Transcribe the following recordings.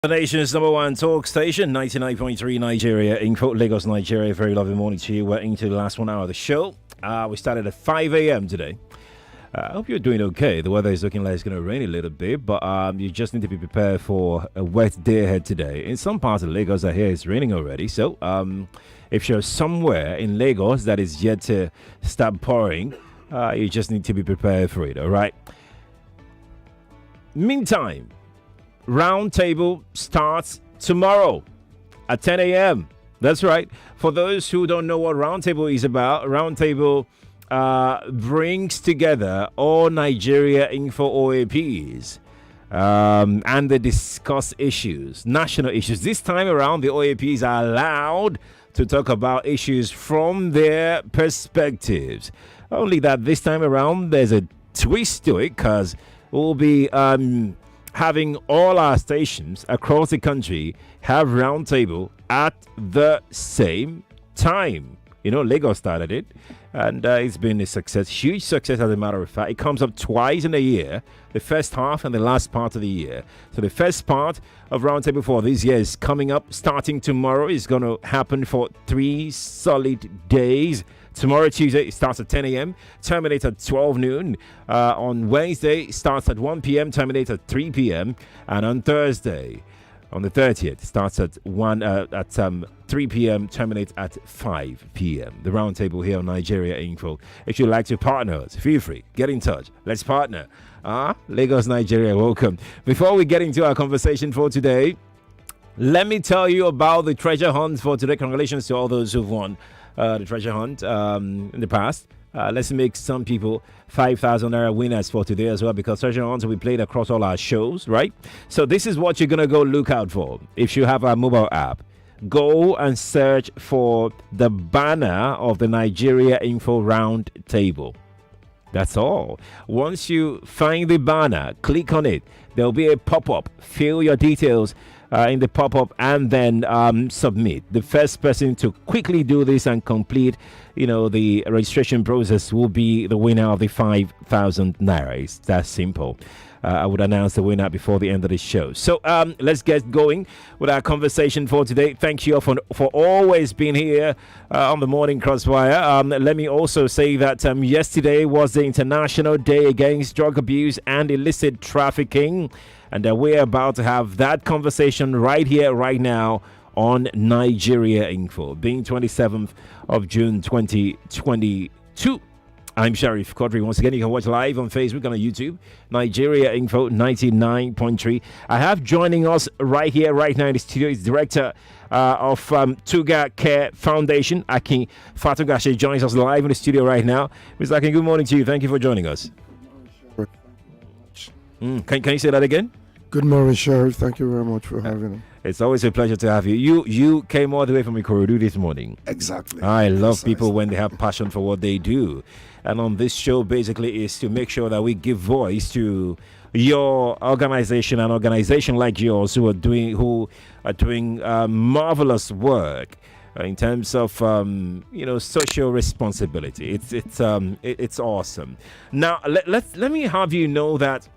The nation's number one talk station, 99.3 Nigeria, Info, Lagos, Nigeria. Very lovely morning to you. We're into the last 1 hour of the show. We started at 5 a.m. today. I hope you're doing okay. The weather is looking like it's going to rain a little bit, but you just need to be prepared for a wet day ahead today. In some parts of Lagos, I hear it's raining already. So if you're somewhere in Lagos that is yet to start pouring, you just need to be prepared for it, all right? Meantime, Roundtable starts tomorrow at 10 a.m. That's right. For those who don't know what Roundtable is about, Roundtable brings together all Nigeria Info OAPs and they discuss issues, national issues. This time around, the OAPs are allowed to talk about issues from their perspectives. Only that this time around, there's a twist to it because we'll be having all our stations across the country have Roundtable at the same time. You know, Lagos started it, and it's been a success, huge success as a matter of fact. It comes up twice in a year, the first half and the last part of the year. So the first part of Roundtable for this year is coming up, starting tomorrow. It's going to happen for 3 solid days. Tomorrow, Tuesday, it starts at 10 a.m., terminates at 12 noon. On Wednesday, it starts at 1 p.m., terminates at 3 p.m. And on Thursday, on the 30th, it starts at 3 p.m., terminates at 5 p.m. The Roundtable here on Nigeria Info. If you'd like to partner us, feel free. Get in touch. Let's partner. Lagos, Nigeria, welcome. Before we get into our conversation for today, let me tell you about the treasure hunt for today. Congratulations to all those who've won the treasure hunt in the past. Let's make some people 5,000 naira winners for today as well, because treasure hunts will be played across all our shows, right? So this is what you're gonna go look out for. If you have our mobile app, go and search for the banner of the Nigeria Info Round Table. That's all. Once you find the banner, click on it. There'll be a pop-up. Fill your details in the pop-up and then submit. The first person to quickly do this and complete, the registration process will be the winner of the 5,000 naira. It's that simple. I would announce the winner before the end of the show. So let's get going with our conversation for today. Thank you all for always being here on the Morning Crossfire. Let me also say that yesterday was the International Day Against Drug Abuse and Illicit Trafficking. And we're about to have that conversation right here, right now on Nigeria Info, being 27th of June 2022. I'm Sheriff Quadry. Once again, you can watch live on Facebook and on YouTube, Nigeria Info 99.3. I have joining us right here, right now in the studio is Director of Tuga Care Foundation, Akin Fatugashe, joins us live in the studio right now. Mr. Akin, good morning to you. Thank you for joining us. Can you say that again? Good morning, Sheriff. Thank you very much for having me. It's always a pleasure to have you. You came all the way from Ikorodu this morning. Exactly. I love people when they have passion for what they do. And on this show, basically, is to make sure that we give voice to your organization, an organization like yours who are doing marvelous work in terms of social responsibility. It's awesome. Now let me have you know that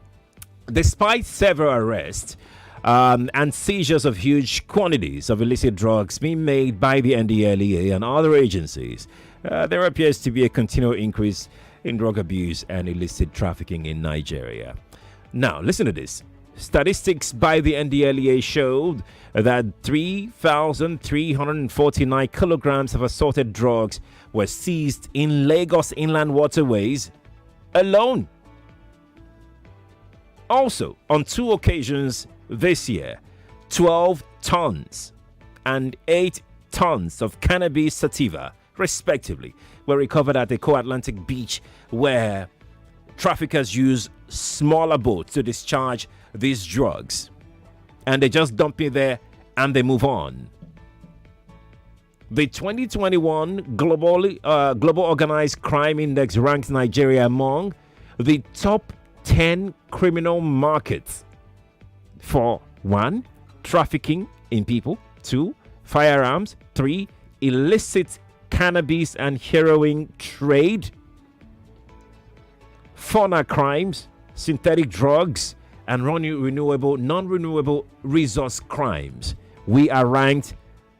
despite several arrests and seizures of huge quantities of illicit drugs being made by the NDLEA and other agencies, there appears to be a continual increase in drug abuse and illicit trafficking in Nigeria. Now, listen to this. Statistics by the NDLEA showed that 3,349 kilograms of assorted drugs were seized in Lagos inland waterways alone. Also, on 2 occasions this year, 12 tons and 8 tons of cannabis sativa, respectively, were recovered at the Co-Atlantic Beach, where traffickers use smaller boats to discharge these drugs. And they just dump it there and they move on. The 2021 Global Organized Crime Index ranks Nigeria among the top 10 criminal markets for 1, trafficking in people, 2, firearms, 3, illicit cannabis and heroin trade, fauna crimes, synthetic drugs, and non-renewable resource crimes. We are ranked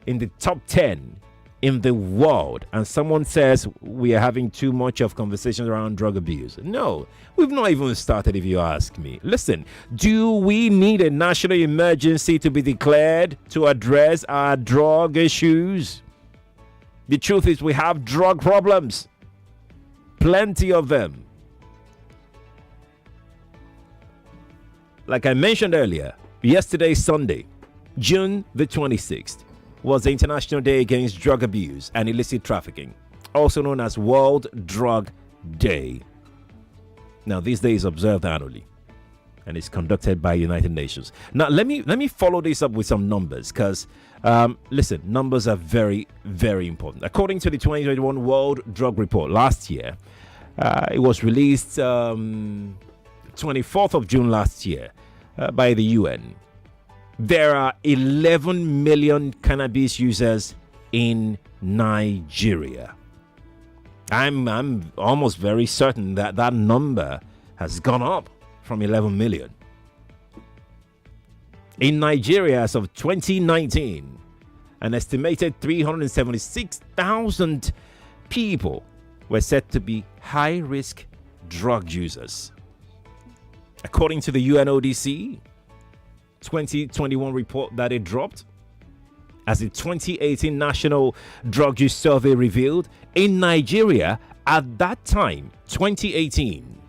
in the top 10 in the world. And someone says we are having too much of conversations around drug abuse. No, we've not even started, if you ask me. Listen, do we need a national emergency to be declared to address our drug issues? The truth is we have drug problems. Plenty of them. Like I mentioned earlier, yesterday, Sunday, June the 26th, was the International Day Against Drug Abuse and Illicit Trafficking, also known as World Drug Day. Now, this day is observed annually and is conducted by United Nations. Now, let me follow this up with some numbers because, listen, numbers are very, very important. According to the 2021 World Drug Report last year, it was released 24th of June last year by the UN. There are 11 million cannabis users in Nigeria. I'm almost very certain that that number has gone up from 11 million. In Nigeria, as of 2019, an estimated 376,000 people were said to be high-risk drug users. According to the UNODC 2021 report that it dropped, as the 2018 National Drug Use Survey revealed, in Nigeria at that time, 2018,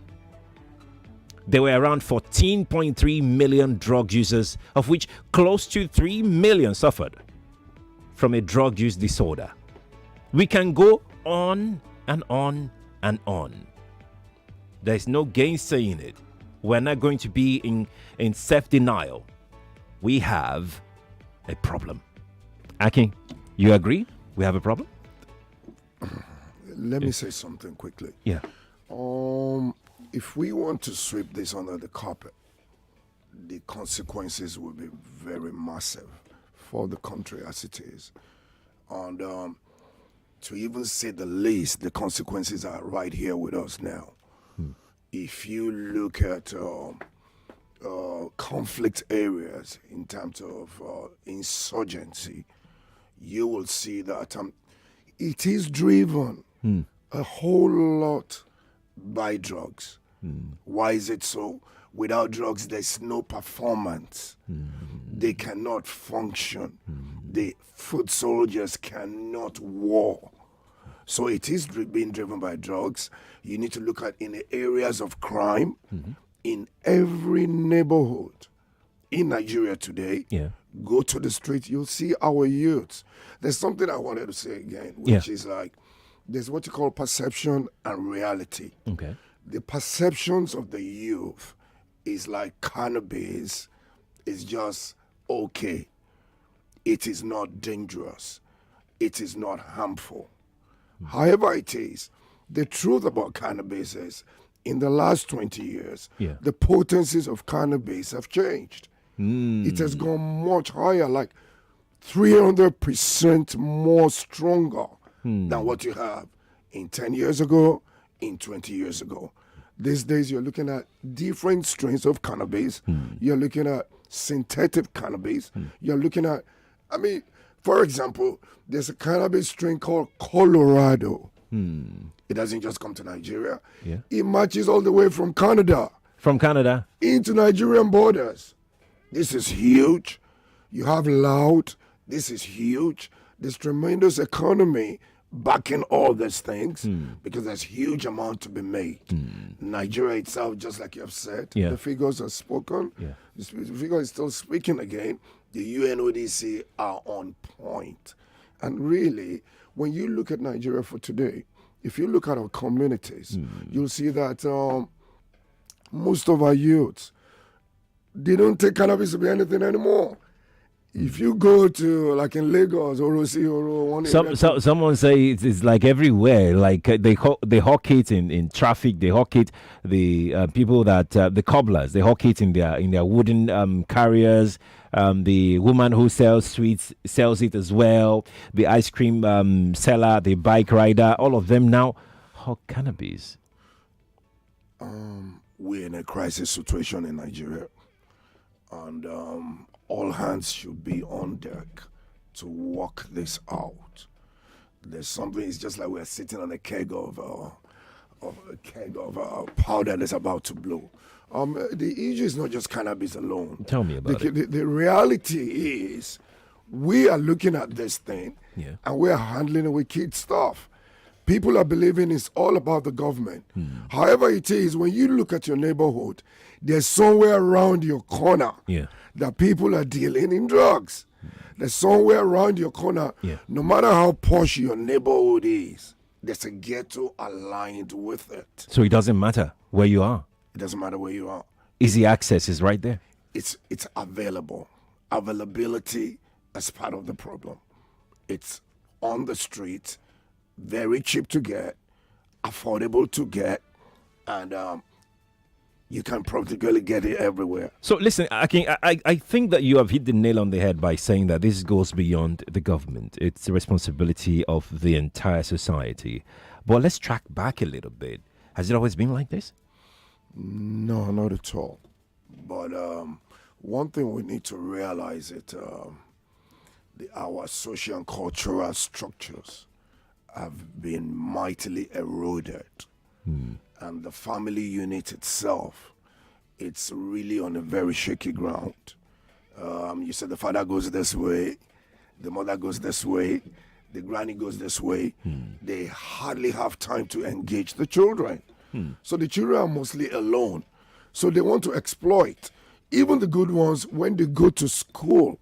there were around 14.3 million drug users, of which close to 3 million suffered from a drug use disorder. We can go on and on and on. There's no gainsaying it. We're not going to be in self-denial. We have a problem. Akin, you agree? We have a problem? Let me say something quickly. Yeah. If we want to sweep this under the carpet, the consequences will be very massive for the country as it is. And to even say the least, the consequences are right here with us now. If you look at conflict areas in terms of insurgency, you will see that it is driven a whole lot by drugs. Why is it so? Without drugs, there's no performance. They cannot function. The foot soldiers cannot war. So it is being driven by drugs. You need to look at in the areas of crime, in every neighborhood in Nigeria today. Yeah. Go to the street, you'll see our youths. There's something I wanted to say again, which is like, there's what you call perception and reality. Okay. The perceptions of the youth is like cannabis is just okay. It is not dangerous. It is not harmful. However it is, the truth about cannabis is in the last 20 years, the potencies of cannabis have changed. It has gone much higher, like 300% more stronger than what you have in 10 years ago, in 20 years ago. These days, you're looking at different strains of cannabis. You're looking at synthetic cannabis. You're looking at, for example, there's a cannabis strain called Colorado. It doesn't just come to Nigeria. It marches all the way from Canada. From Canada? Into Nigerian borders. This is huge. You have Loud. This is huge. There's tremendous economy backing all these things because there's huge amount to be made. Nigeria itself, just like you have said, the figures are spoken. The figure is still speaking again. The UNODC are on point. And really, when you look at Nigeria for today, if you look at our communities, you'll see that most of our youths, they don't take cannabis to be anything anymore. If you go to, like in Lagos or someone say it's like everywhere. Like they hawk it in traffic. They hawk it. The people that the cobblers, they hawk it in their wooden carriers. The woman who sells sweets sells it as well. The ice cream seller, the bike rider, all of them now hawk cannabis. We're in a crisis situation in Nigeria. and all hands should be on deck to work this out. There's something. It's just like we're sitting on a keg of powder that's about to blow. The issue is not just cannabis alone. Tell me about it. The reality is, we are looking at this thing, and we are handling it with kid stuff. People are believing it's all about the government. However it is, when you look at your neighborhood, there's somewhere around your corner that people are dealing in drugs. There's somewhere around your corner, no matter how posh your neighborhood is, there's a ghetto aligned with it. So it doesn't matter where you are. It doesn't matter where you are. Easy access is right there. It's available. Availability is part of the problem. It's on the street, very cheap to get, affordable to get, and you can practically get it everywhere. So listen, I think that you have hit the nail on the head by saying that this goes beyond the government. It's the responsibility of the entire society. But let's track back a little bit. Has it always been like this? No, not at all. But one thing we need to realize is our social and cultural structures have been mightily eroded. And the family unit itself, it's really on a very shaky ground. You said the father goes this way, the mother goes this way, the granny goes this way. They hardly have time to engage the children. So the children are mostly alone. So they want to exploit. Even the good ones, when they go to school,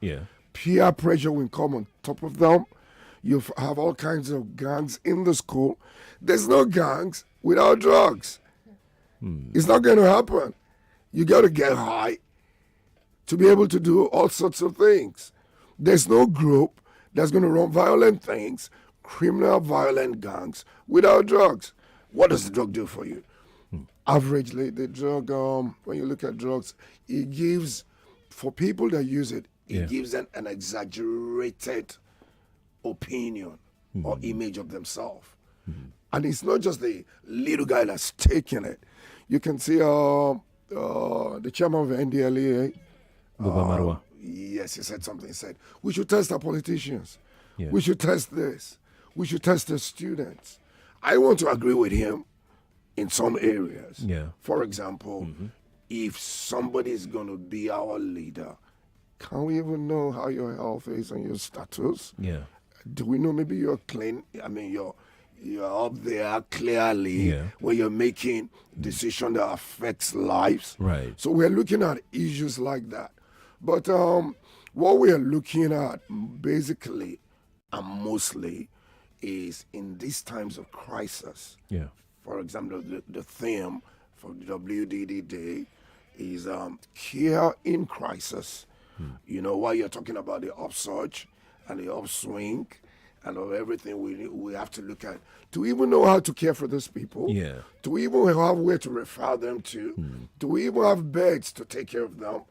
peer pressure will come on top of them. You have all kinds of gangs in the school. There's no gangs without drugs. It's not going to happen. You got to get high to be able to do all sorts of things. There's no group that's going to run violent things, criminal violent gangs, without drugs. What does the drug do for you? Averagely, the drug, when you look at drugs, it gives, for people that use it, it gives an exaggerated opinion or image of themselves. And it's not just the little guy that's taking it. You can see the chairman of NDLEA. Yes, he said something. He said, we should test our politicians. We should test this. We should test the students. I want to agree with him in some areas. For example, if somebody is going to be our leader, can we even know how your health is and your status? Do we know maybe you're clean? I mean, you're up there clearly when you're making decision that affects lives. So we're looking at issues like that. But what we are looking at basically and mostly is in these times of crisis. For example, the theme for the WDD Day is care in crisis. You know, while you're talking about the upsurge and the upswing and of everything we have to look at to even know how to care for those people, to even have where to refer them to even have beds to take care of them.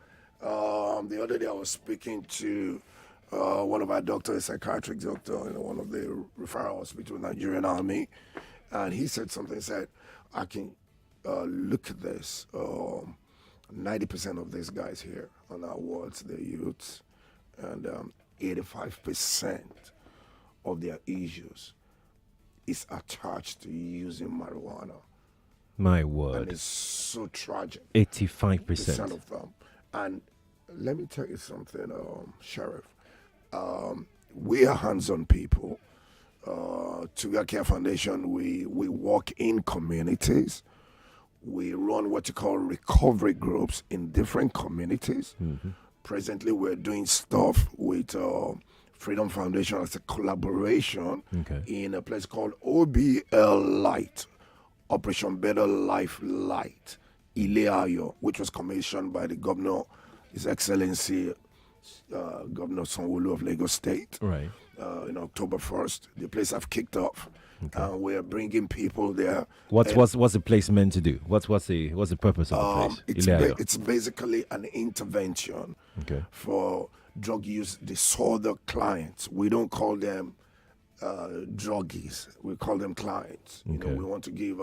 The other day I was speaking to one of our doctors, a psychiatric doctor in one of the referral hospitals, Nigerian Army, and he said something, said, I can look at this. 90% of these guys here on our wards, they're youths, and 85% of their issues is attached to using marijuana. My word. And it's so tragic. 85% of them. And let me tell you something, Sheriff. We are hands-on people. Together Care Foundation, we work in communities. We run what you call recovery groups in different communities. Presently, we're doing stuff with Freedom Foundation as a collaboration in a place called OBL Light, Operation Better Life Light, Ileayo, which was commissioned by the governor, His Excellency, Governor Sanwo-Olu of Lagos State. In October 1st. The place have kicked off. We're bringing people there. What's the place meant to do? What's the purpose of the place? It's basically an intervention for drug use disorder clients. We don't call them druggies. We call them clients. You know, we want to give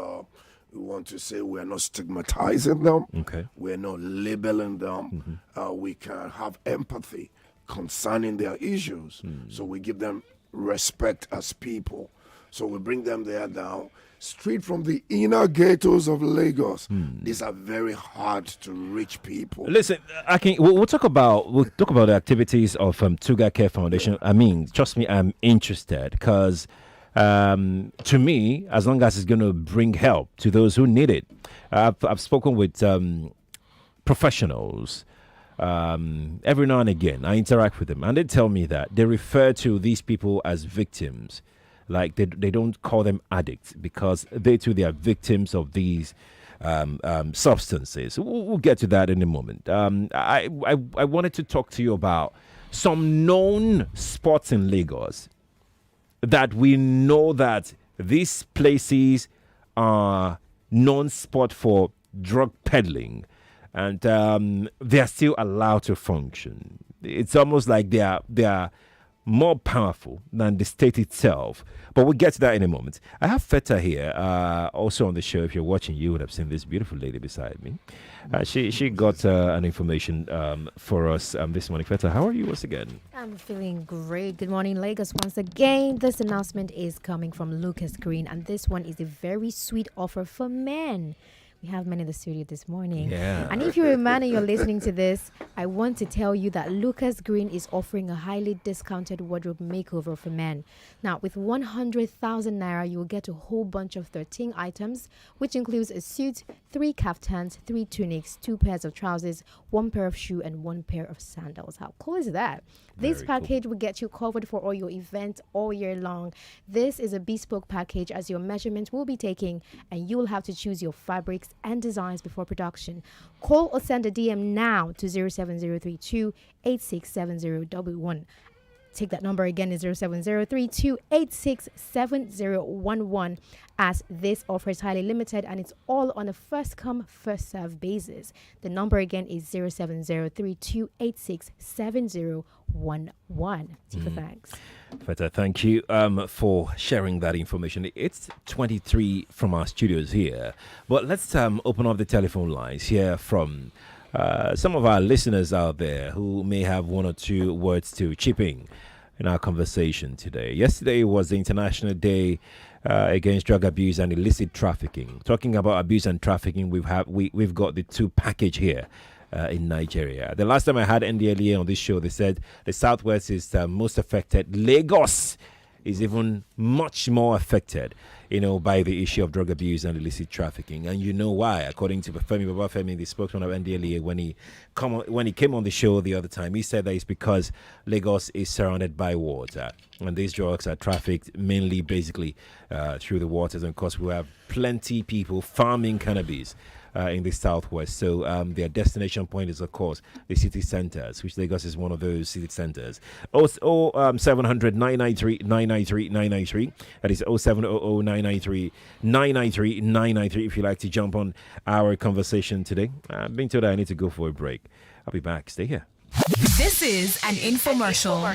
We want to say we're not stigmatizing them. Okay. We're not labeling them. We can have empathy concerning their issues. So we give them respect as people. So we bring them there now, straight from the inner ghettos of Lagos. These are very hard to reach people. Listen, we'll talk about the activities of Tuga Care Foundation. I mean, trust me, I'm interested because to me, as long as it's going to bring help to those who need it, I've spoken with professionals. Every now and again, I interact with them, and they tell me that they refer to these people as victims. Like they don't call them addicts because they too they are victims of these substances. We'll get to that in a moment. I wanted to talk to you about some known spots in Lagos that we know that these places are known spot for drug peddling, and they are still allowed to function. It's almost like they are more powerful than the state itself. But we'll get to that in a moment. I have Feta here, also on the show. If you're watching, you would have seen this beautiful lady beside me. She got an information for us this morning. Feta, how are you once again? I'm feeling great. Good morning, Lagos. Once again, this announcement is coming from Lucas Green, and this one is a very sweet offer for men. We have men in the studio this morning. Yeah. And if you're a man and you're listening to this, I want to tell you that Lucas Green is offering a highly discounted wardrobe makeover for men. Now, with 100,000 naira, you will get a whole bunch of 13 items, which includes a suit, 3 kaftans, 3 tunics, 2 pairs of trousers, 1 pair of shoe, and 1 pair of sandals. How cool is that? This Very package will get you covered for all your events all year long. This is a bespoke package as your measurements will be taken, and you will have to choose your fabrics and designs before production. Call or send a DM now to 07032 867011. Take that number again is 07032 867011, as this offer is highly limited and it's all on a first come first serve basis. The number again is 07032 867011. Thanks. Feta, thank you for sharing that information. It's 23 from our studios here, but let's open up the telephone lines here from some of our listeners out there who may have one or two words to chip in our conversation today. Yesterday was the International Day against drug abuse and illicit trafficking. Talking about abuse and trafficking, we've got the two package here. In Nigeria. The last time I had NDLEA on this show, they said the Southwest is most affected. Lagos is even much more affected, by the issue of drug abuse and illicit trafficking. And you know why? According to Femi Babafemi, the spokesman of NDLEA, when he came on the show the other time, he said that it's because Lagos is surrounded by water. And these drugs are trafficked mainly, basically, through the waters. And of course, we have plenty people farming cannabis in the Southwest. So their destination point is, of course, the city centers, which Lagos is one of those city centers. 700 993 993 993. That is 0700 993 993 993 if you'd like to jump on our conversation today. I'm being told I need to go for a break. I'll be back. Stay here. This is an infomercial.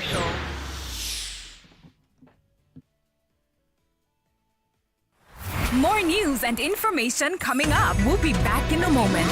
More news and information coming up. We'll be back in a moment.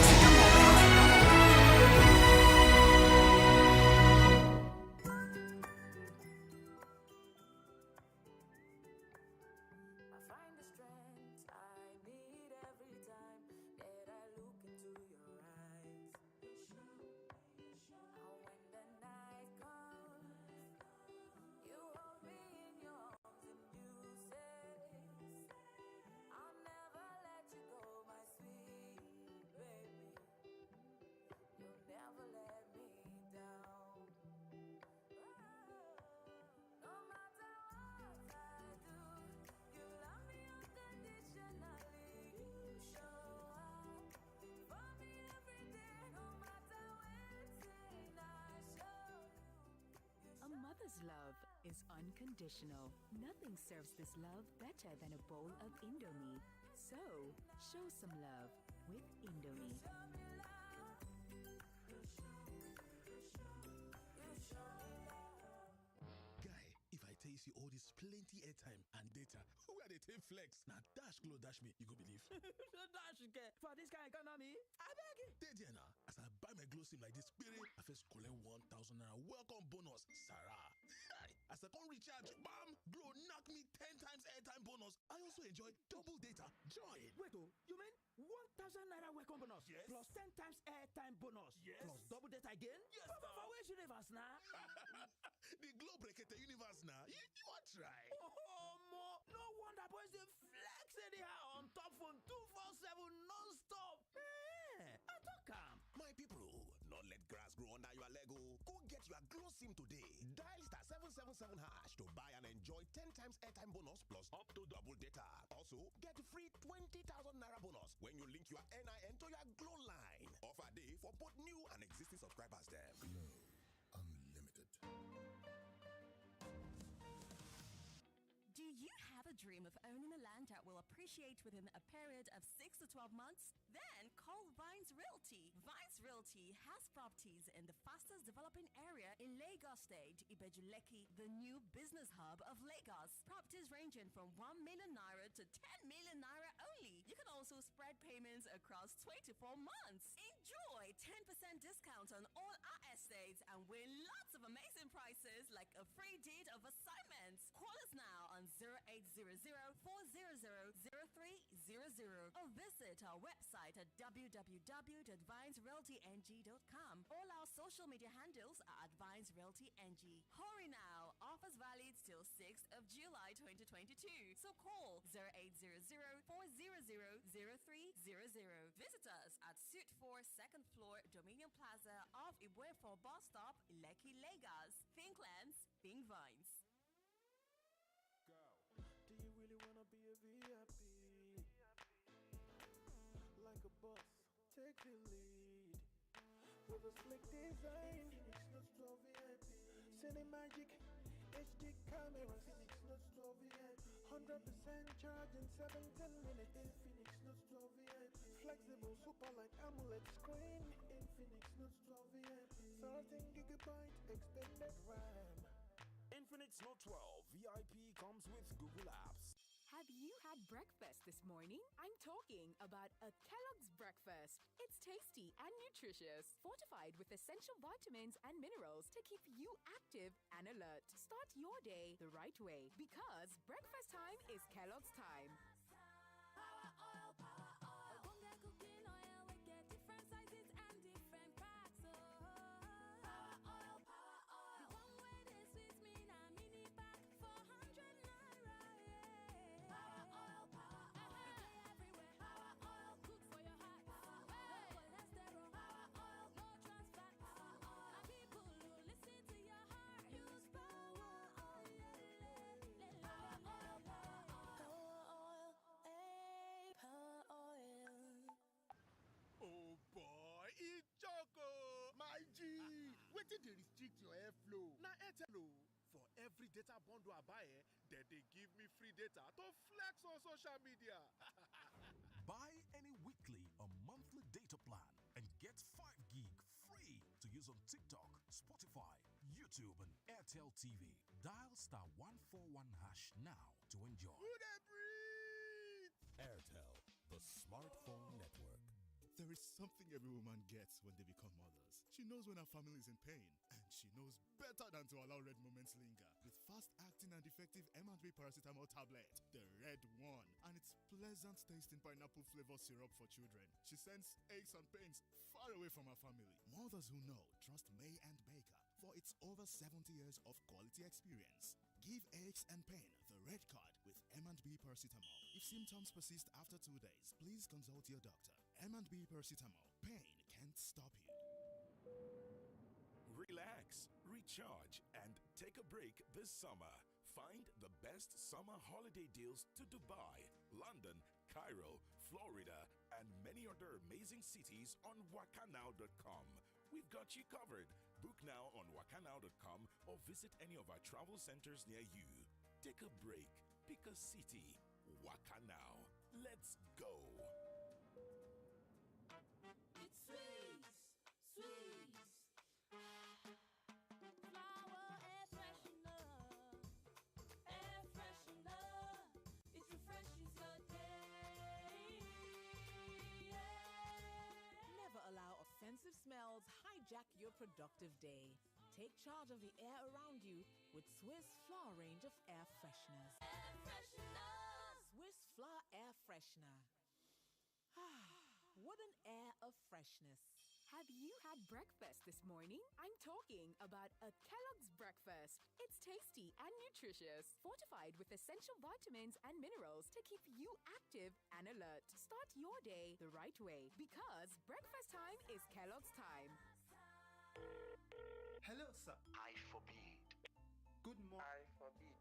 Love is unconditional. Nothing serves this love better than a bowl of Indomie. So, show some love with Indomie. Guy, if I taste see all this plenty airtime and data. Where they take flex? Now dash glow dash me, you go believe. Dash get for this kind of economy. I beg you. Dey there now. As I buy my glow sim like this, spirit, I first collect 1,000 naira welcome bonus. Sarah. As I come recharge, bam, glow knock me 10 times airtime bonus. I also enjoy double data. Join. Wait, oh, you mean 1,000 naira welcome bonus? Yes. Plus 10 times airtime bonus? Yes. Plus double data again? Yes, But now. where's universe now? The glow break the universe now. You want try? Oh, mo, no wonder boys they flex anyhow on top phone 247 non-stop. Hey, I talk am. My people, not let grass grow under your Lego. Go get your Glow SIM today. Dial *777# to buy and enjoy 10 times airtime bonus plus up to double data. Also, get free 20,000 naira bonus when you link your NIN to your Glow line. Offer day for both new and existing subscribers them. Glow Unlimited. Do you have a dream of owning a land that will appreciate within a period of 6 to 12 months? Then call Vines Realty. Vines Realty has properties in the fastest developing area in Lagos State, Ibejuleki, the new business hub of Lagos. Properties ranging from 1 million naira to 10 million naira only. You can also spread payments across 24 months. Enjoy 10% discount on all our estates and win lots of amazing prizes like a free deed of assignments. Call us now on 0800-400-0300 or visit our website at www.vinesrealtyng.com. All our social media handles are at Vines Realty NG. Hurry now! Offers valid till 6th of July 2022. So call 0800-400-0300. Visit us at Suite 4 2nd floor Dominion Plaza off Ibwefo bus stop, Lekki, Lagos. Think lands, think vines. Go. Do you really wanna be a VIP? Like a boss, take the lead. With a slick design, Phoenix Note 12 VIP. Cinemagic, HD camera, Phoenix Note 12 VIP. 100% charge in 17 minutes. In Phoenix Note 12 VIP. Flexible, super light AMOLED screen. In Phoenix Note 12 VIP. 13 gigabyte extended RAM. Infinix Note 12 VIP comes with Google Apps. Have you had breakfast this morning? I'm talking about a Kellogg's breakfast. It's tasty and nutritious, fortified with essential vitamins and minerals to keep you active and alert. Start your day the right way because breakfast time is Kellogg's time. Power oil, power oil. Cooking oil, we get different sizes and different packs. Power oil, power oil. The one way they sweet me na mini pack 400 naira. Power oil, power oil. Everywhere. Power oil, good for your heart. Power oil, cholesterol. Power oil, no trans fat. Power oil. And people who listen to your heart use power oil. Power oil, power oil. Power oil. Oh boy, it's Choco! My G! Wetin dey restrict your airflow? Na Airtel o. For every data bundle I buy, they give me free data to flex on social media. Buy any weekly or monthly data plan and get 5 gig free to use on TikTok, Spotify, YouTube, and Airtel TV. Dial *141# now to enjoy. Who dey breathe? Airtel, the smartphone network. There is something every woman gets when they become mothers. She knows when her family is in pain, and she knows better than to allow red moments linger. With fast-acting and effective M&B paracetamol tablet, the red one, and its pleasant tasting pineapple flavor syrup for children. She sends aches and pains far away from her family. Mothers who know trust May and Baker for its over 70 years of quality experience. Give aches and pain the red card with M&B paracetamol. If symptoms persist after 2 days, please consult your doctor. M&B paracetamol. Pain can't stop you. Relax, recharge, and take a break this summer. Find the best summer holiday deals to Dubai, London, Cairo, Florida, and many other amazing cities on wakanow.com. We've got you covered. Book now on wakanow.com or visit any of our travel centers near you. Take a break. Pick a city. Wakanow. Let's go. It's sweet, sweet. Flower air freshener. productive day. Take charge of the air around you with Swiss Floor range of air fresheners. Swiss Floor air freshener. What an air of freshness. Have you had breakfast this morning? I'm talking about a Kellogg's breakfast. It's tasty and nutritious, fortified with essential vitamins and minerals to keep you active and alert. Start your day the right way because breakfast time is Kellogg's time. Hello, sir. I forbid. Good morning. I forbid.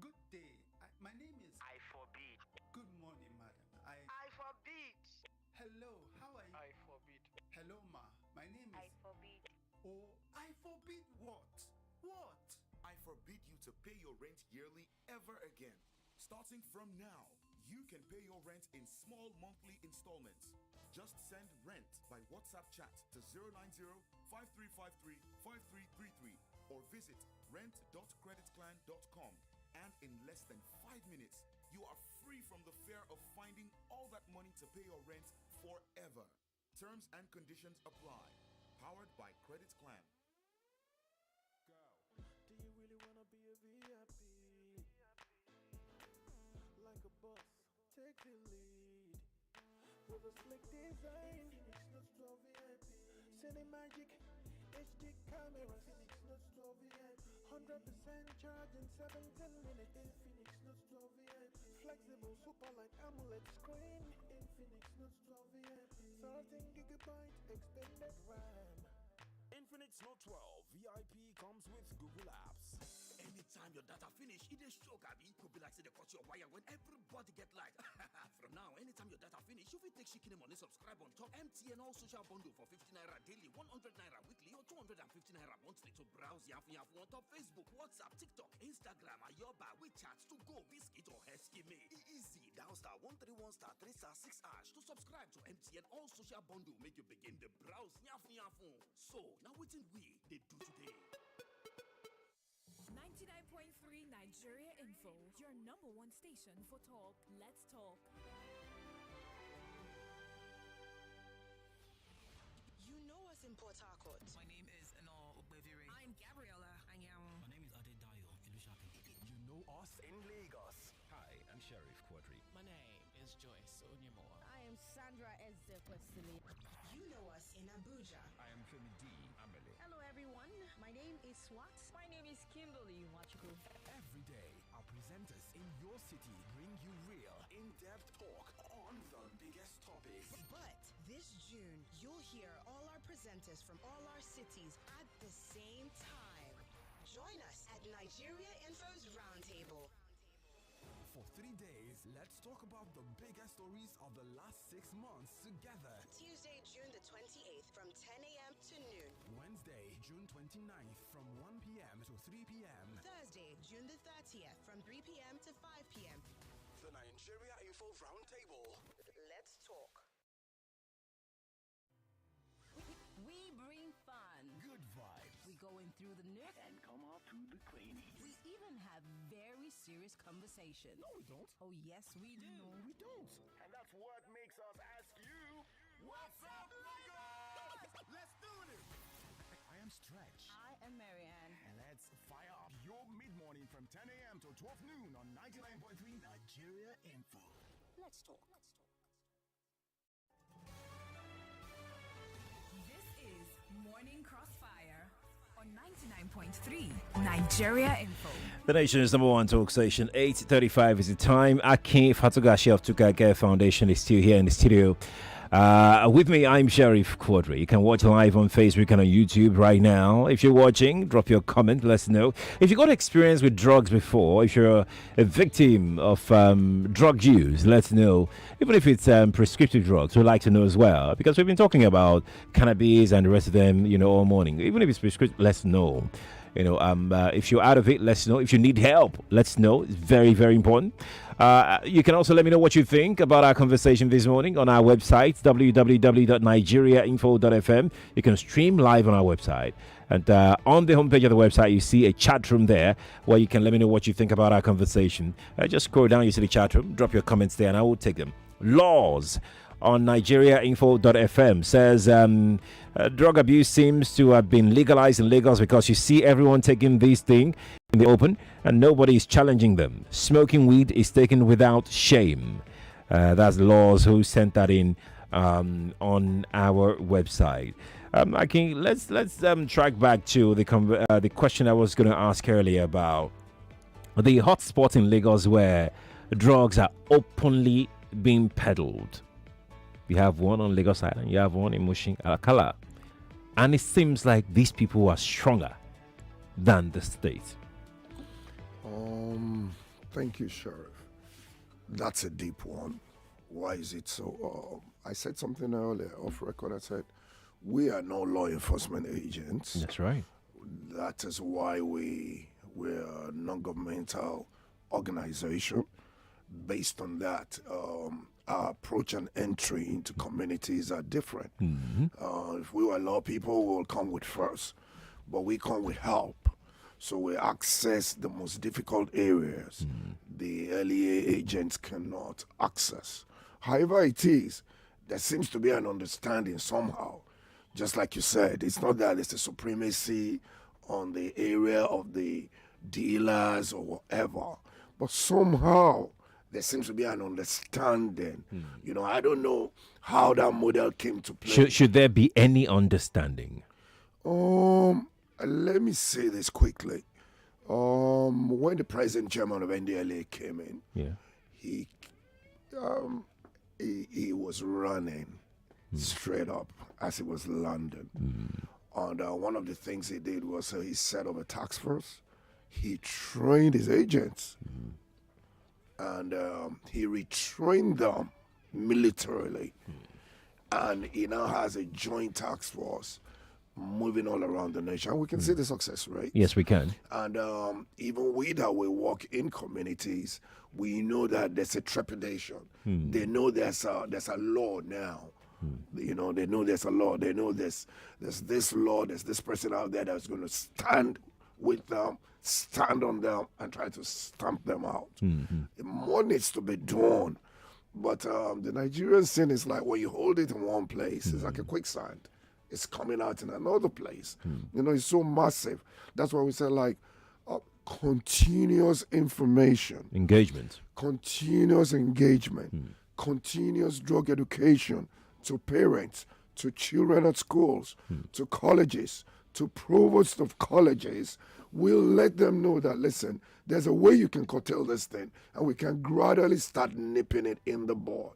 Good day. My name is. I forbid. Good morning, madam. I forbid. Hello, how are you? I forbid. Hello, ma. My name is. I forbid. Oh, I forbid what? What? I forbid you to pay your rent yearly ever again. Starting from now, you can pay your rent in small monthly installments. Just send rent by WhatsApp chat to 090-5353-5333 or visit rent.creditclan.com. And in less than 5 minutes, you are free from the fear of finding all that money to pay your rent forever. Terms and conditions apply. Powered by Credit Clan. Do you really wanna be a VIP? Like a boss, take the lead. With a slick design, Phoenix Notes 12 VIP. Cinemagic, HD camera, Phoenix Notes 12 VIP. 100% charge in 17 minutes. Phoenix Notes 12 VIP. Flexible, super light AMOLED screen. Phoenix Notes 12 VIP. 13 gigabyte extended RAM. Infinix Note 12 VIP comes with Google Apps. Anytime your data finish, it is show, Gabi. Could be like say they cut your wire when everybody get light. From now, anytime your data finish, you will take chicken money, subscribe on top MTN all social bundle for 50 naira daily, 100 naira weekly, or 250 naira monthly to browse Yafu on top Facebook, WhatsApp, TikTok, Instagram, Ayoba, WeChat, to go, Biscuit or Heskime. Easy. Down star 131 star 3 star 6 hash to subscribe to MTN all social bundle. Make you begin the browse Yafu. So now waiting we they do today. 99.3 Nigeria Info, your number one station for talk. Let's talk. You know us in Port Harcourt. My name is Eno Ogbevire. I'm Gabriella Anyamo. My name is Adedayo Ilushakin. You know us in Lagos. Hi, I'm Sheriff Quadry. My name is Joyce Onyemoa. I am Sandra Ezekwesili. You know us in Abuja. I am Femi D. Amele. Hello everyone, my name is Swat. My name is Kimberly Wachuku. Every day, our presenters in your city bring you real, in-depth talk on the biggest topics. But this June, you'll hear all our presenters from all our cities at the same time. Join us at Nigeria Info's Roundtable. For 3 days, let's talk about the biggest stories of the last 6 months together. Tuesday, June the 28th from 10 a.m. to noon. Wednesday, June 29th from 1 p.m. to 3 p.m. Thursday, June the 30th from 3 p.m. to 5 p.m. The Nigeria Info Roundtable. Let's talk. We bring fun. Good vibes. We going through the nook and come up to the crannies. We even have very serious conversations. No, we don't. Oh, yes, we do. No, we don't. And that's what makes us ask you, what's up, niggas? Let's do this. I am Stretch. I am Marianne. And let's fire up your mid-morning from 10 a.m. to 12 noon on 99.3 Nigeria Info. Let's talk. This is Morning Crossfire on 99.3 Nigeria Info. The nation's number one talk station. 8:35 is the time. Akin Fatogashi of Tukake Foundation is still here in the studio. With me, I'm Sheriff Quadry. You can watch live on Facebook and on YouTube right now. If you're watching, drop your comment. Let us know. If you got experience with drugs before, if you're a victim of drug use, let us know. Even if it's prescriptive drugs, we'd like to know as well. Because we've been talking about cannabis and the rest of them, all morning. Even if it's prescriptive, let's know. If you're out of it, let's know. If you need help, let's know. It's very, very important. You can also let me know what you think about our conversation this morning on our website, www.nigeriainfo.fm. You can stream live on our website. And on the homepage of the website, you see a chat room there where you can let me know what you think about our conversation. Just scroll down, you see the chat room, drop your comments there, and I will take them. Laws on nigeriainfo.fm says drug abuse seems to have been legalized in Lagos because you see everyone taking this thing in the open and nobody is challenging them. Smoking weed is taken without shame. That's Laws who sent that in on our website. Let's track back to the question I was going to ask earlier about the hotspot in Lagos where drugs are openly being peddled. You have one on Lagos Island, you have one in Mushin Alakala, and it seems like these people are stronger than the state. Thank you, Sheriff. That's a deep one. Why is it so? I said something earlier off record. I said we are no law enforcement agents. That's right. That is why we're a non-governmental organization. Based on that, our approach and entry into communities are different. If we were law people, we will come with first, but we come with help. So we access the most difficult areas the LEA agents cannot access. However it is, there seems to be an understanding somehow. Just like you said, it's not that it's a supremacy on the area of the dealers or whatever, but somehow there seems to be an understanding. You know, I don't know how that model came to play. Should there be any understanding? Let me say this quickly. When the present chairman of NDLA came in, he was running straight up as he was London. And one of the things he did was he set up a task force. He trained his agents. And he retrained them militarily. And he now has a joint task force moving all around the nation. We can see the success rate. Yes, we can. And even we that we work in communities, we know that there's a trepidation. They know there's a law now. You know, they know there's a law. They know there's this law, there's this person out there that's going to stand with them, stand on them, and try to stamp them out. More needs to be done. But the Nigerian scene is like when you hold it in one place, it's like a quicksand. It's coming out in another place. You know, it's so massive. That's why we say like continuous information. Engagement. Continuous engagement. Continuous drug education to parents, to children at schools, to colleges, to provosts of colleges. We'll let them know that, listen, there's a way you can curtail this thing, and we can gradually start nipping it in the bud.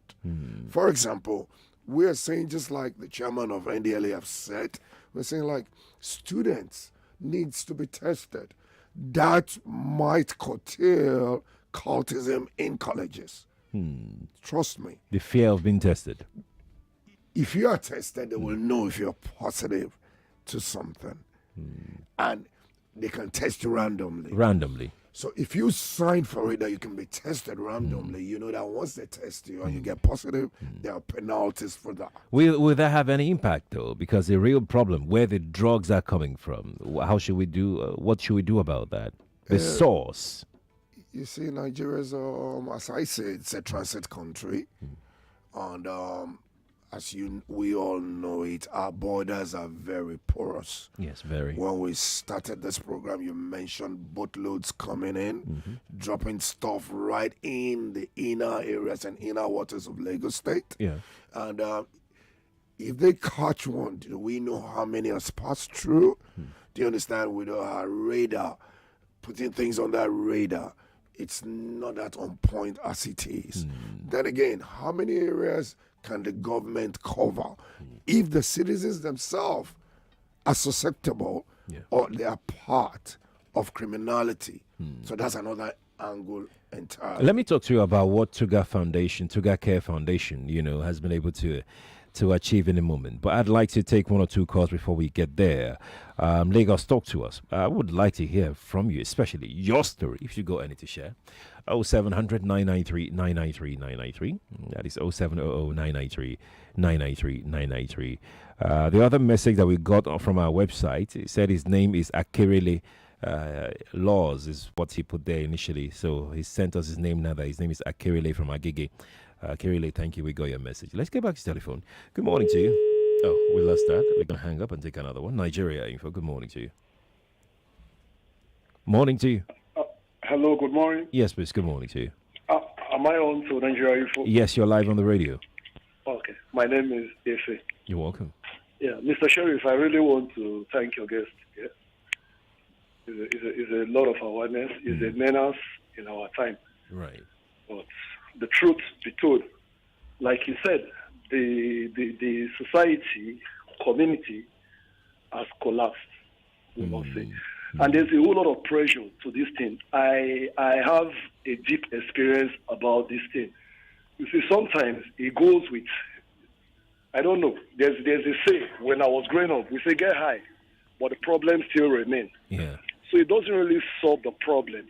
For example, we're saying, just like the chairman of NDLA have said, we're saying like students needs to be tested. That might curtail cultism in colleges. Trust me. The fear of being tested. If you are tested, they will know if you're positive to something. And they can test you randomly. So if you sign for it that you can be tested randomly, you know that once they test you and you get positive, there are penalties for that. Will that have any impact though? Because the real problem, where the drugs are coming from, how should we do? What should we do about that? The source. You see, Nigeria's, as I say, it's a transit country, and we all know it, our borders are very porous. Yes, very. When we started this program, you mentioned boatloads coming in, dropping stuff right in the inner areas and inner waters of Lagos State. Yeah. And if they catch one, do we know how many has passed through? Do you understand? With our radar, putting things on that radar, it's not that on point as it is. Then again, how many areas can the government cover if the citizens themselves are susceptible or they are part of criminality? So that's another angle entirely. Let me talk to you about what Tuga Care Foundation, has been able to achieve in a moment. But I'd like to take one or two calls before we get there. Lagos, talk to us. I would like to hear from you, especially your story, if you got any to share. 0700 993 993 993. That is 0700 993 993 993. The other message that we got from our website, it said his name is Akirele Laws, is what he put there initially. So he sent us his name now that his name is Akirele from Agege. Kirile, thank you. We got your message. Let's get back to telephone. Good morning to you. Oh, we lost that. We're going to hang up and take another one. Nigeria info. Good morning to you. Morning to you. Hello, good morning. Yes, please. Good morning to you. Am I on to Nigeria Info? Yes, you're live on the radio. Okay. My name is Efe. You're welcome. Yeah, Mr. Sheriff, I really want to thank your guest. Yeah. It's a lot of awareness. It's a menace in our time. Right. But the truth be told, like you said, the society, community has collapsed, we must say. And there's a whole lot of pressure to this thing. I have a deep experience about this thing. You see, sometimes it goes with, I don't know, there's a say, when I was growing up, we say get high, but the problem still remains. Yeah. So it doesn't really solve the problem,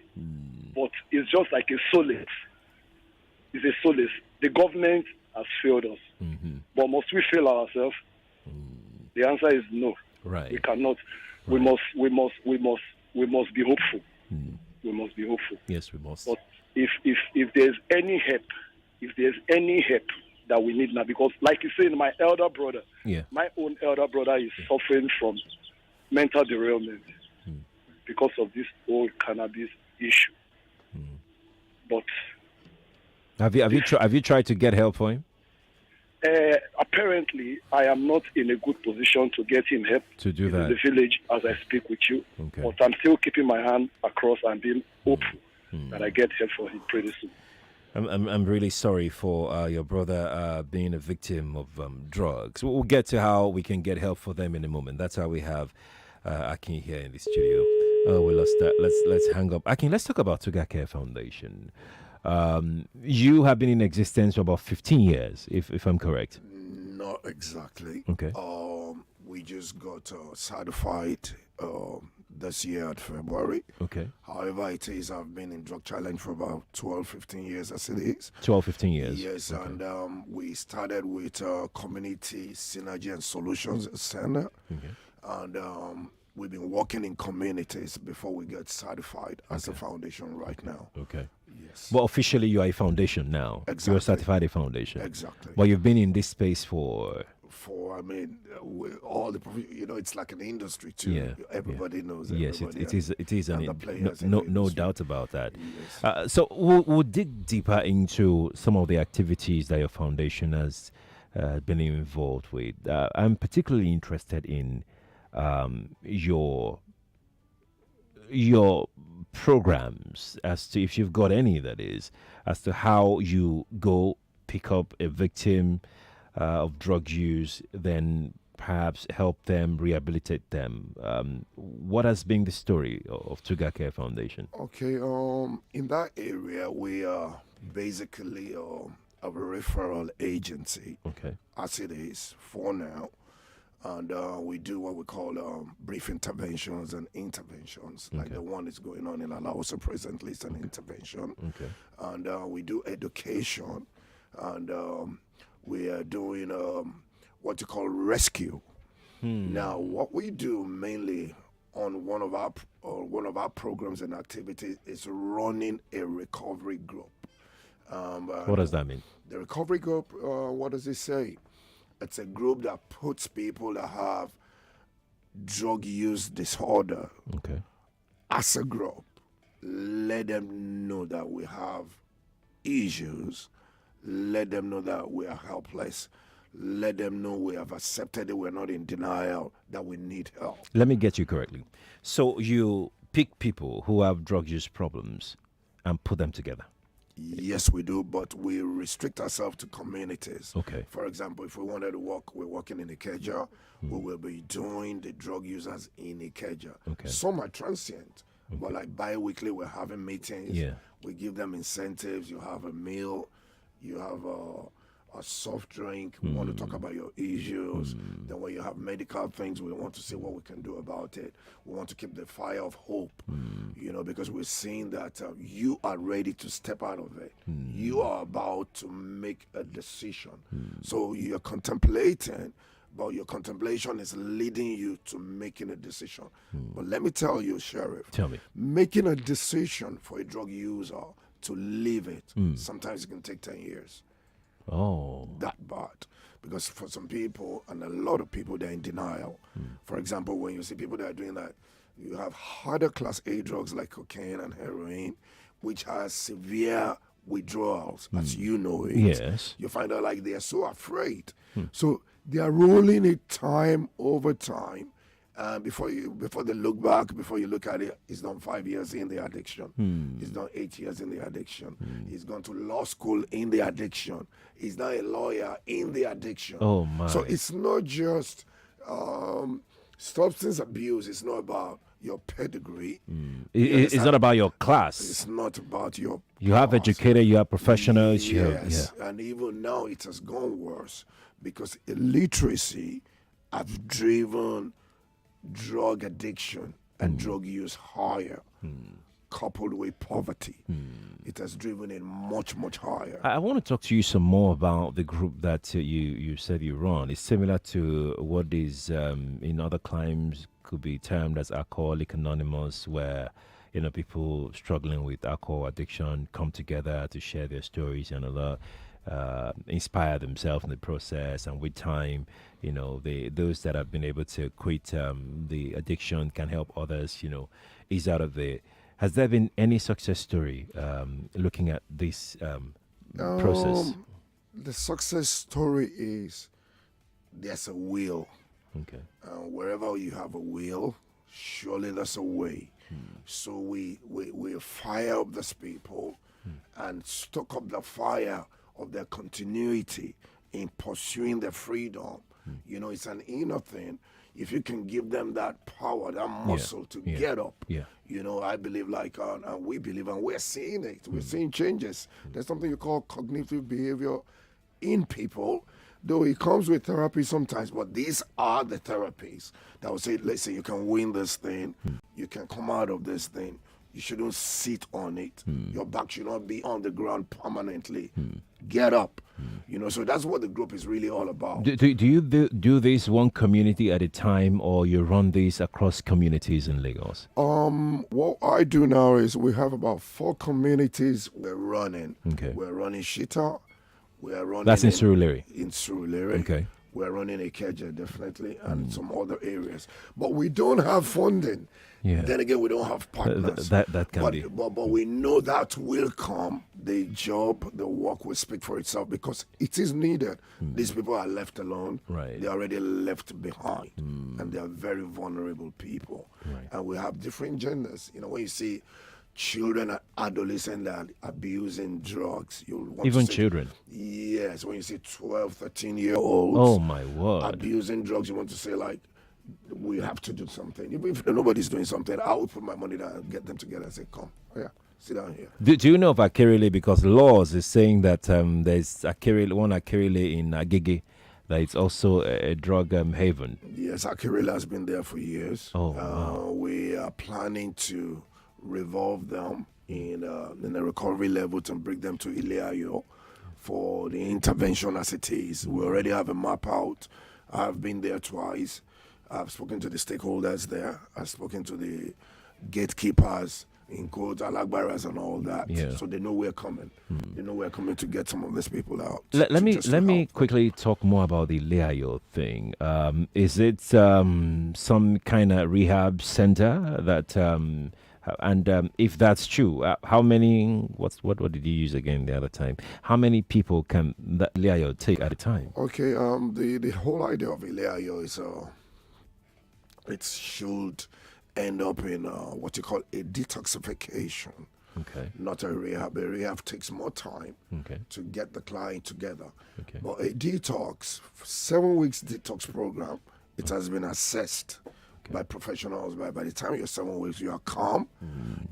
but it's just like a solace. It's a solace. The government has failed us. But must we fail ourselves? The answer is no. Right. We cannot. We must be hopeful. We must be hopeful. Yes, we must. But if there's any help, that we need now, because like you say, my elder brother, my own elder brother is suffering from mental derailment because of this whole cannabis issue. But have you tried to get help for him? Apparently, I am not in a good position to get him help to do that in the village as I speak with you. Okay. But I'm still keeping my hand across and being hopeful that I get help for him pretty soon. I'm really sorry for your brother being a victim of drugs. We'll get to how we can get help for them in a moment. That's how we have Akin here in the studio. Oh, we lost that. Let's hang up. Akin, let's talk about Tuga Care Foundation. You have been in existence for about 15 years, if I'm correct. Not exactly. Okay. We just got certified this year at February. Okay. However, it is, I've been in drug challenge for about 12, 15 years as it is. 12, 15 years. Yes, okay. And we started with Community Synergy and Solutions Center. Okay. And we've been working in communities before we get certified as a foundation right now. Okay. Yes. Well, officially you are a foundation now. Exactly. You're certified a foundation. Exactly. But you've been in this space for all the, it's like an industry too. Yeah. Everybody knows. Yes, everybody it is and an the players in no the no industry. doubt about that. Yes. So we'll dig deeper into some of the activities that your foundation has been involved with. I'm particularly interested in your programs, as to if you've got any, that is, as to how you go pick up a victim of drug use, then perhaps help them, rehabilitate them. What has been the story of Tuga Care Foundation? Okay, in that area, we are basically a referral agency, as it is for now. And we do what we call brief interventions and interventions, like the one that's going on in Alaosa presently is an intervention. Okay. And we do education, and we are doing what you call rescue. Now, what we do mainly on one of our programs and activities is running a recovery group. What does that mean? The recovery group, what does it say? It's a group that puts people that have drug use disorder as a group. Let them know that we have issues. Let them know that we are helpless. Let them know we have accepted it. We're not in denial, that we need help. Let me get you correctly. So you pick people who have drug use problems and put them together. Yes, we do, but we restrict ourselves to communities. Okay. For example, if we wanted to work, we're working in Ikeja, we will be doing the drug users in Ikeja. Okay. Some are transient, but like bi-weekly, we're having meetings. Yeah. We give them incentives. You have a meal, you have a soft drink. We want to talk about your issues. Then when you have medical things, we want to see what we can do about it. We want to keep the fire of hope, because we're seeing that you are ready to step out of it. You are about to make a decision. So you're contemplating, but your contemplation is leading you to making a decision. But let me tell you, Sheriff. Tell me. Making a decision for a drug user to leave it, sometimes it can take 10 years. Oh. That bad. Because for some people, and a lot of people, they're in denial. For example, when you see people that are doing that, you have harder class A drugs like cocaine and heroin, which has severe withdrawals, as you know it. Yes. You find out like they are so afraid. So they are rolling it time over time. Before they look back, before you look at it, he's done 5 years in the addiction. He's done 8 years in the addiction. He's gone to law school in the addiction. He's now a lawyer in the addiction. Oh, my. So it's not just substance abuse. It's not about your pedigree. It's not about your class. It's not about your. You have educated, you have professionals. Yes, and even now it has gone worse because illiteracy has driven drug addiction and drug use higher, coupled with poverty. It has driven it much, much higher. I want to talk to you some more about the group that you said you run. It's similar to what is in other climes could be termed as Alcoholic Anonymous, where people struggling with alcohol addiction come together to share their stories and inspire themselves in the process, and with time, those that have been able to quit the addiction can help others, ease out of it. Has there been any success story looking at this process? The success story is there's a will. Okay. Wherever you have a will, surely there's a way. So we fire up these people and stoke up the fire of their continuity in pursuing their freedom. It's an inner thing. If you can give them that power, that muscle to get up, I believe and we believe, and we're seeing it. We're seeing changes. There's something you call cognitive behavior in people, though it comes with therapy sometimes, but these are the therapies that will say, listen, you can win this thing. You can come out of this thing. You shouldn't sit on it. Your back should not be on the ground permanently. Get up. So that's what the group is really all about. Do you do this one community at a time, or you run this across communities in Lagos? What I do now is we have about 4 communities we're running. Okay. We're running Shita. We're running. That's in Surulere. In Surulere. Okay. We're running Ikeja, definitely, and some other areas. But we don't have funding. Yeah. Then again, we don't have partners. That can be. But we know that will come. The job, the work will speak for itself because it is needed. These people are left alone. Right. They're already left behind. And they are very vulnerable people. Right. And we have different genders. When you see children and adolescents that are abusing drugs, you'll want Even to say, children. Yes, when you see 12, 13-year-olds Oh my word. abusing drugs, you want to say we have to do something. If nobody's doing something, I will put my money down and get them together and say, come, sit down here. Do you know of Akirile? Because laws is saying that there's one Akirile in Agege, that it's also a drug haven. Yes, Akirile has been there for years. Oh, wow. We are planning to revolve them in a recovery level to bring them to Ileayo for the intervention as it is. We already have a map out. I've been there twice. I've spoken to the stakeholders there. I've spoken to the gatekeepers in quotes, alagbaras and all that. Yeah. So they know we're coming. They know we're coming to get some of these people out. Let me quickly talk more about the Leayo thing. Is it some kind of rehab center that and if that's true, how many? What did you use again the other time? How many people can that Leayo take at a time? Okay. The whole idea of Leayo is it should end up in what you call a detoxification. Okay. Not a rehab. A rehab takes more time to get the client together. Okay. But a detox, 7 weeks detox program, it has been assessed by professionals. By the time you're 7 weeks, you are calm.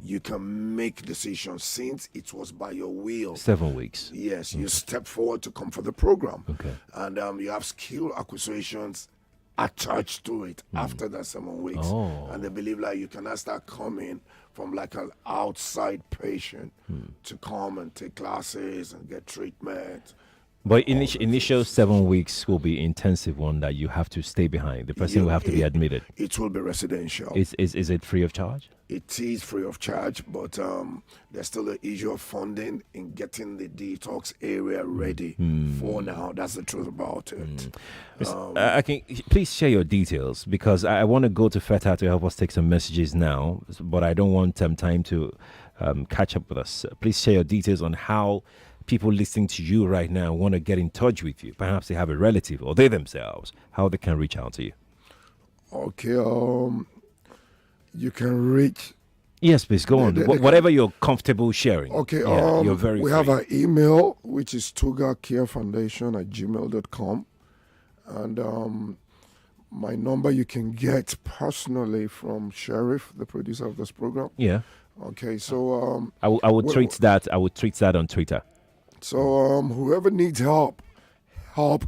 You can make decisions since it was by your will. 7 weeks. Yes, you step forward to come for the program. Okay. And you have skill acquisitions attached to it after that 7 weeks. Oh. And they believe you can start coming from an outside patient to come and take classes and get treatment. But initial 7 weeks will be intensive one that you have to stay behind. The person will have to be admitted. It will be residential. Is it free of charge? It is free of charge, but there's still the issue of funding in getting the detox area ready for now. That's the truth about it. I can please share your details because I want to go to Feta to help us take some messages now, but I don't want time to catch up with us. Please share your details on how people listening to you right now want to get in touch with you. Perhaps they have a relative or they themselves, how they can reach out to you. Okay, you can reach. Yes, please go on. Whatever you're comfortable sharing. Okay, you're very we free. have our email, which is tugacarefoundation@gmail.com. And my number you can get personally from Sheriff, the producer of this program. Yeah. Okay, so I would tweet that. I would tweet that on Twitter. So whoever needs help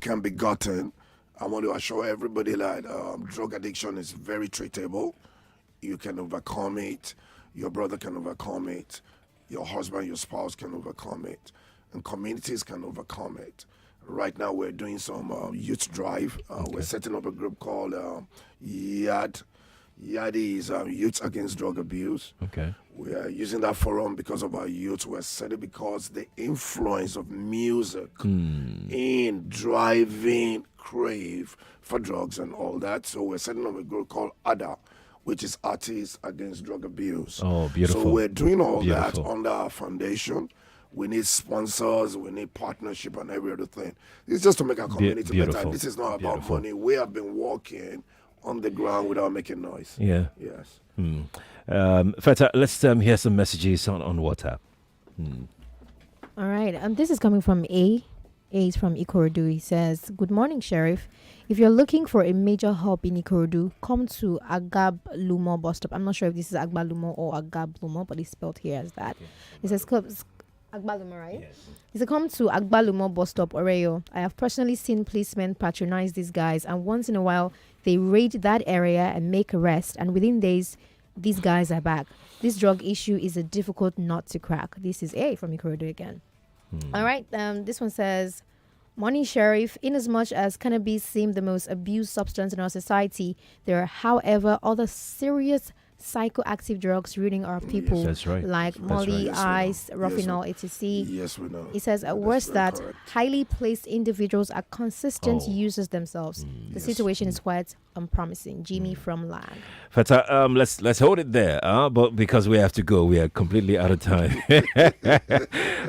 can be gotten. I want to assure everybody that drug addiction is very treatable. You can overcome it. Your brother can overcome it. Your husband, your spouse can overcome it. And communities can overcome it. Right now we're doing some youth drive. We're setting up a group called YAD. YAD is Youth Against Drug Abuse. Okay. We are using that forum because of our youth. We're setting because the influence of music in driving crave for drugs and all that. So we're setting up a group called ADA, which is Artists Against Drug Abuse. Oh, beautiful. So we're doing all that under our foundation. We need sponsors, we need partnership and every other thing. It's just to make our community better. This is not about money. We have been working on the ground without making noise. Yeah. Yes. Feta, let's hear some messages on WhatsApp. All right. This is coming from A. A is from Ikorodu. He says, "Good morning, Sheriff. If you're looking for a major hub in Ikorodu, come to Agab Lumo bus stop." I'm not sure if this is Agba Lumo or Agab Lumo, but it's spelled here as that. It says Agba Lumo, right? Yes. He said, "Come to Agba Lumo bus stop, Oreo. I have personally seen policemen patronize these guys, and once in a while, they raid that area and make arrests, and within days, these guys are back. This drug issue is a difficult nut to crack." This is A from Ikorodu again. All right. This one says, "Morning, Sheriff. Inasmuch as cannabis seems the most abused substance in our society, there are, however, other serious psychoactive drugs ruining our people, like Molly, ice, Rufinol, etc. Yes, we know. It says at worst that highly placed individuals are consistent users themselves. The situation is quite unpromising." Jimmy from Lang. Feta, let's hold it there, but because we have to go, we are completely out of time.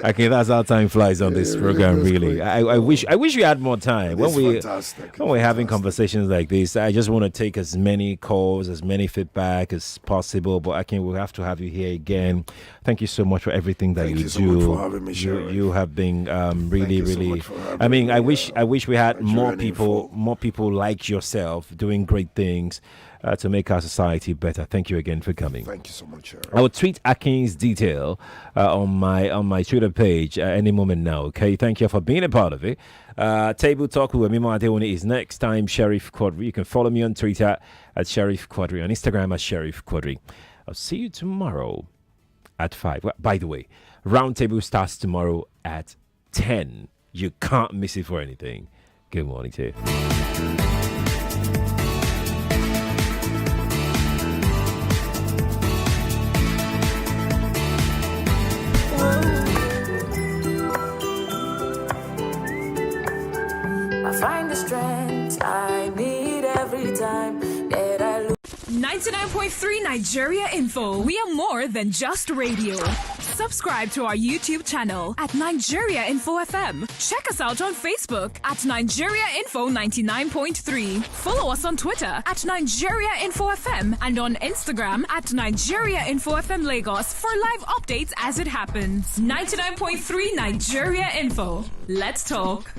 Okay, that's how time flies on this program. Really, I wish we had more time when we're having conversations like this. I just want to take as many calls, as many feedback as possible, but we'll have to have you here again. Thank you so much for everything that you do. So much for having me, you have been really. I mean, I wish we had more people like yourself doing great things to make our society better. Thank you again for coming. Thank you so much, Sheriff. I will tweet Akin's detail on my Twitter page any moment now. Okay, thank you for being a part of it. Table Talk with Mimo Adewale is next time. Sheriff Quadry. You can follow me on Twitter at Sheriff Quadry, on Instagram at Sheriff Quadry. I'll see you tomorrow at 5. Well, by the way, Roundtable starts tomorrow at 10. You can't miss it for anything. Good morning to you. Find the strength I need every time that I look. 99.3 Nigeria Info. We are more than just radio. Subscribe to our YouTube channel at Nigeria Info FM. Check us out on Facebook at Nigeria Info 99.3. Follow us on Twitter at Nigeria Info FM and on Instagram at Nigeria Info FM Lagos for live updates as it happens. 99.3 Nigeria Info. Let's talk.